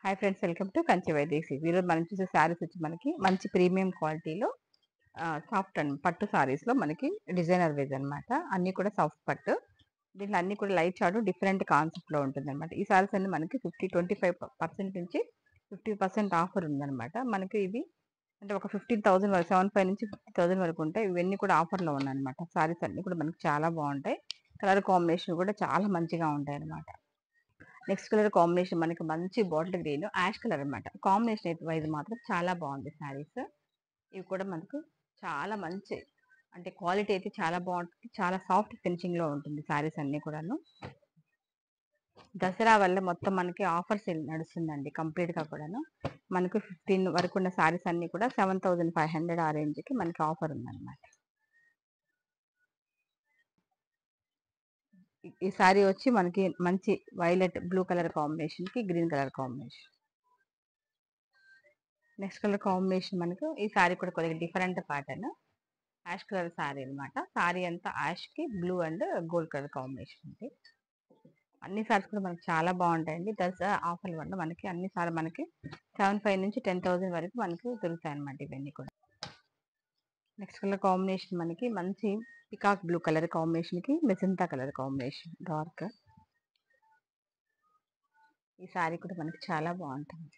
Hi friends, welcome to Kanchi Vaideshi. ఈరోజు మనం చూసే శారీస్ వచ్చి మనకి మంచి ప్రీమియం క్వాలిటీలో సాఫ్ట్ అండ్ పట్టు శారీస్లో మనకి డిజైనర్ వేజ్ అనమాట. అన్నీ కూడా సాఫ్ట్ పట్టు. దీంట్లో అన్ని కూడా లైట్ షాడు డిఫరెంట్ కాన్సెప్ట్లో ఉంటుంది అనమాట. ఈ శారీస్ అన్ని మనకి 25% నుంచి 50% ఆఫర్ ఉందన్నమాట. మనకి ఇవి అంటే ఒక 15,000 వరకు, 75 నుంచి 50,000 వరకు ఉంటాయి. ఇవన్నీ కూడా ఆఫర్లో ఉన్నాయన్నమాట. శారీస్ అన్ని కూడా మనకి చాలా బాగుంటాయి. కలర్ కాంబినేషన్ కూడా చాలా మంచిగా ఉంటాయి అనమాట. నెక్స్ట్ కలర్ కాంబినేషన్ మనకి మంచి బాటిల్ గ్రీన్ యాష్ కలర్ అనమాట. కాంబినేషన్ అయితే వైజ్ మాత్రం చాలా బాగుంది శారీస్. ఇవి కూడా మనకు చాలా మంచి అంటే క్వాలిటీ అయితే చాలా బాగుంటుంది. చాలా సాఫ్ట్ ఫినిషింగ్ లో ఉంటుంది శారీస్ అన్ని కూడాను. దసరా వల్ల మొత్తం మనకి ఆఫర్స్ నడుస్తుందండి కంప్లీట్ గా కూడాను. మనకు 15 వరకు ఉన్న శారీస్ అన్ని కూడా 7,500 ఆ రేంజ్ కి మనకి ఆఫర్ ఉందన్నమాట. ఈ శారీ వచ్చి మనకి మంచి వైలెట్ బ్లూ కలర్ కాంబినేషన్ కి green colour combination. Next colour combination మనకు ఈ శారీ కూడా కొద్దిగా different pattern ash colour sari అనమాట. శారీ అంతా యాష్ కి blue and gold colour combination ఉంది. అన్ని సారీస్ కూడా మనకి చాలా బాగుంటాయండి. దసరా ఆఫర్ వల్ల మనకి అన్ని సార్లు మనకి 7,500 నుంచి 10,000 వరకు మనకి దొరుకుతాయి అనమాట ఇవన్నీ కూడా. నెక్స్ట్ కలర్ కాంబినేషన్ మనకి మంచి పికాక్ బ్లూ కలర్ కాంబినేషన్ కి మెజంతా కలర్ కాంబినేషన్ డార్క్. ఈ శారీ కూడా మనకి చాలా బాగుంటుంది.